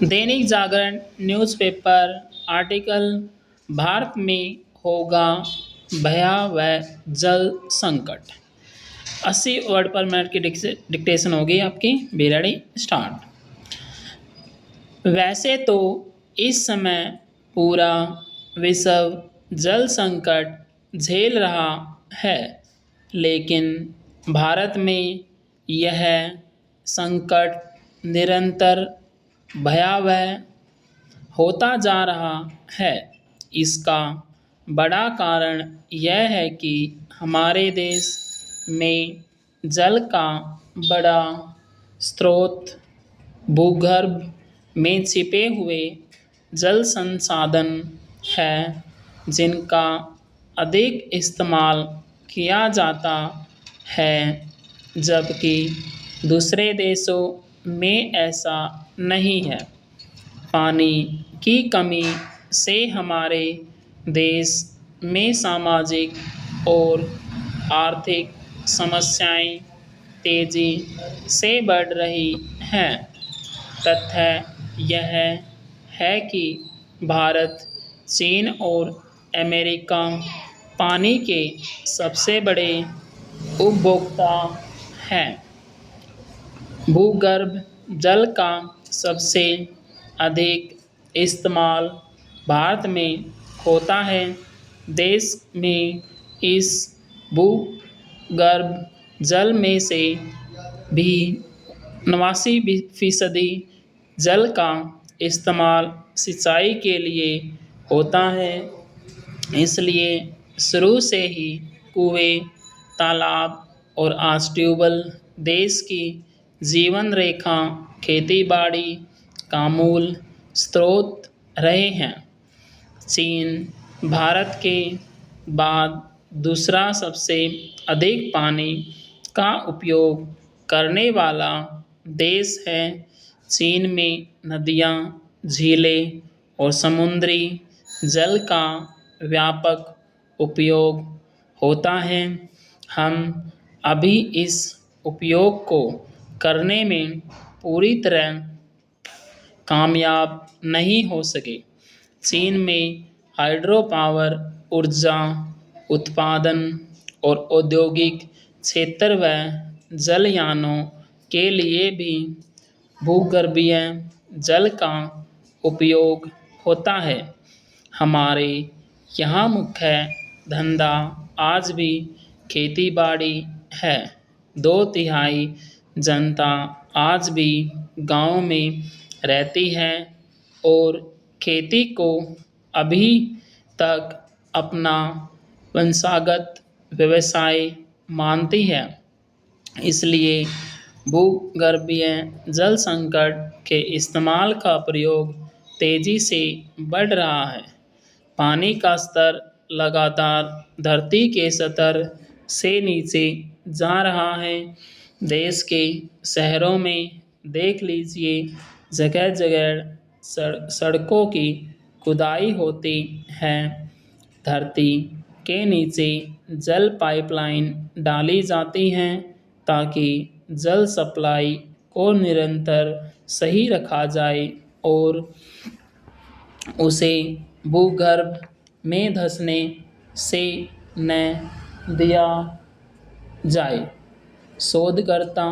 Dainik Jagran newspaper article Bharat में होगा भयावह जल संकट। 80 वर्ड पर मिनट की डिक्टेशन होगी आपकी। Be ready start. वैसे तो इस समय पूरा विश्व जल संकट झेल रहा है, लेकिन भारत में यह संकट निरंतर भयावह होता जा रहा है। इसका बड़ा कारण यह है कि हमारे देश में जल का बड़ा स्रोत भूगर्भ में छिपे हुए जल संसाधन है, जिनका अधिक इस्तेमाल किया जाता है, जबकि दूसरे देशों में ऐसा नहीं है। पानी की कमी से हमारे देश में सामाजिक और आर्थिक समस्याएं तेजी से बढ़ रही हैं। तथ्य यह है कि भारत, चीन और अमेरिका पानी के सबसे बड़े उपभोक्ता हैं। भूगर्भ जल का सबसे अधिक इस्तेमाल भारत में होता है। देश में इस भूगर्भ जल में से भी 89% जल का इस्तेमाल सिंचाई के लिए होता है। इसलिए शुरू से ही कुएं, तालाब और आज ट्यूबवेल देश की जीवन रेखा खेती बाड़ी का मूल स्रोत रहे हैं। चीन भारत के बाद दूसरा सबसे अधिक पानी का उपयोग करने वाला देश है। चीन में नदियाँ, झीलें और समुद्री जल का व्यापक उपयोग होता है। हम अभी इस उपयोग को करने में पूरी तरह कामयाब नहीं हो सके। चीन में हाइड्रो पावर ऊर्जा उत्पादन और औद्योगिक क्षेत्र व जलयानों के लिए भी भूगर्भीय जल का उपयोग होता है। हमारे यहाँ मुख्य धंधा आज भी खेती बाड़ी है। 2/3 जनता आज भी गाँव में रहती है और खेती को अभी तक अपना वंशागत व्यवसाय मानती है। इसलिए भूगर्भीय जल संकट के इस्तेमाल का प्रयोग तेजी से बढ़ रहा है। पानी का स्तर लगातार धरती के सतह से नीचे जा रहा है। देश के शहरों में देख लीजिए, जगह जगह सड़कों की खुदाई होती है। धरती के नीचे जल पाइपलाइन डाली जाती हैं ताकि जल सप्लाई को निरंतर सही रखा जाए और उसे भूगर्भ में धंसने से न दिया जाए। शोधकर्ता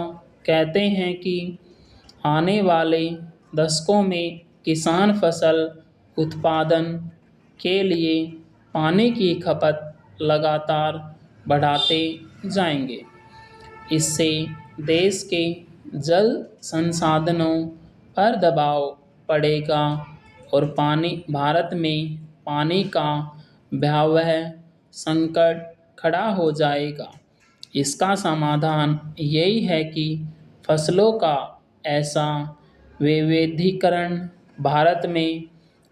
कहते हैं कि आने वाले दशकों में किसान फसल उत्पादन के लिए पानी की खपत लगातार बढ़ाते जाएंगे। इससे देश के जल संसाधनों पर दबाव पड़ेगा और भारत में पानी का भयावह संकट खड़ा हो जाएगा। इसका समाधान यही है कि फसलों का ऐसा वैविध्यीकरण भारत में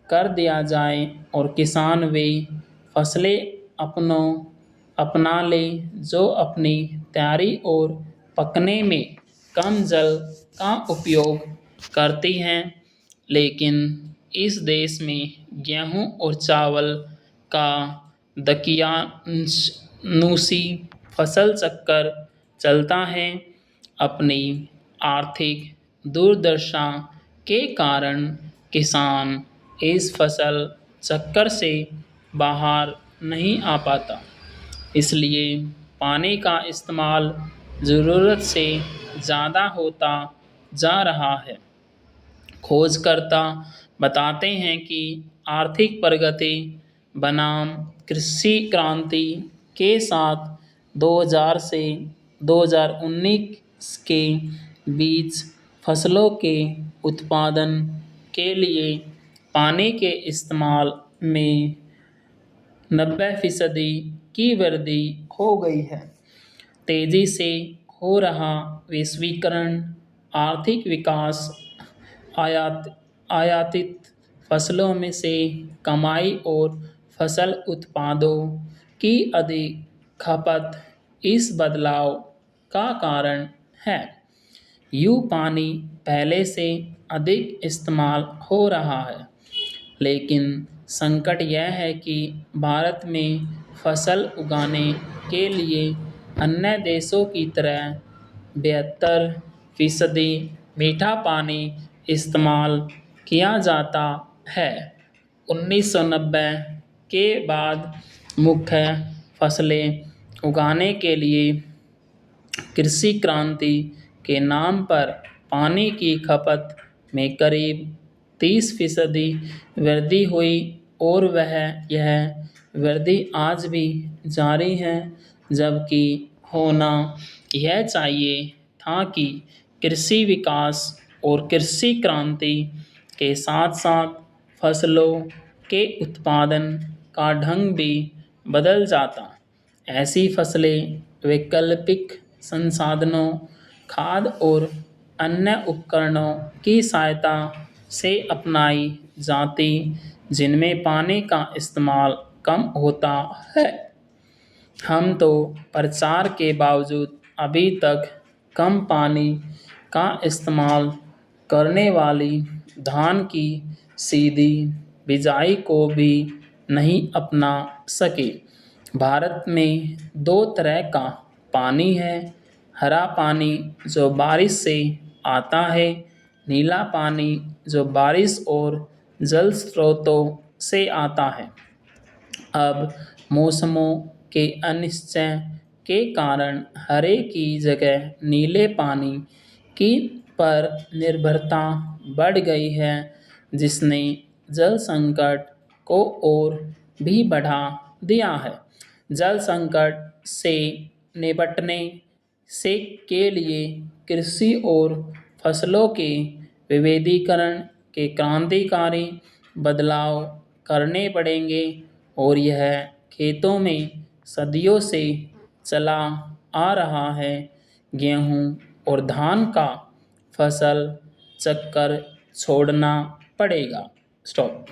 कर दिया जाए और किसान वे फसलें अपना ले जो अपनी तैयारी और पकने में कम जल का उपयोग करती हैं। लेकिन इस देश में गेहूं और चावल का दकियानूसी फसल चक्र चलता है। अपनी आर्थिक दुर्दशा के कारण किसान इस फसल चक्कर से बाहर नहीं आ पाता। इसलिए पानी का इस्तेमाल ज़रूरत से ज़्यादा होता जा रहा है। खोजकर्ता बताते हैं कि आर्थिक प्रगति बनाम कृषि क्रांति के साथ 2000 से 2019 के बीच फसलों के उत्पादन के लिए पानी के इस्तेमाल में 90% की वृद्धि हो गई है। तेजी से हो रहा वैश्वीकरण, आर्थिक विकास, आयात आयातित फसलों में से कमाई और फसल उत्पादों की अधिक खपत इस बदलाव का कारण है। यूँ पानी पहले से अधिक इस्तेमाल हो रहा है, लेकिन संकट यह है कि भारत में फसल उगाने के लिए अन्य देशों की तरह 72% मीठा पानी इस्तेमाल किया जाता है। 1990 के बाद मुख्य फसलें उगाने के लिए कृषि क्रांति के नाम पर पानी की खपत में करीब 30% वृद्धि हुई और यह वृद्धि आज भी जारी है, जबकि होना यह चाहिए था कि कृषि विकास और कृषि क्रांति के साथ-साथ फसलों के उत्पादन का ढंग भी बदल जाता। ऐसी फसलें वैकल्पिक संसाधनों, खाद और अन्य उपकरणों की सहायता से अपनाई जाती, जिनमें पानी का इस्तेमाल कम होता है। हम तो प्रचार के बावजूद अभी तक कम पानी का इस्तेमाल करने वाली धान की सीधी बिजाई को भी नहीं अपना सके। भारत में दो तरह का पानी है, हरा पानी जो बारिश से आता है, नीला पानी जो बारिश और जल स्रोतों से आता है। अब मौसमों के अनिश्चय के कारण हरे की जगह नीले पानी की पर निर्भरता बढ़ गई है, जिसने जल संकट को और भी बढ़ा दिया है। जल संकट से निपटने से के लिए कृषि और फसलों के विविधीकरण के क्रांतिकारी बदलाव करने पड़ेंगे और यह खेतों में सदियों से चला आ रहा है। गेहूं और धान का फसल चक्कर छोड़ना पड़ेगा। स्टॉप।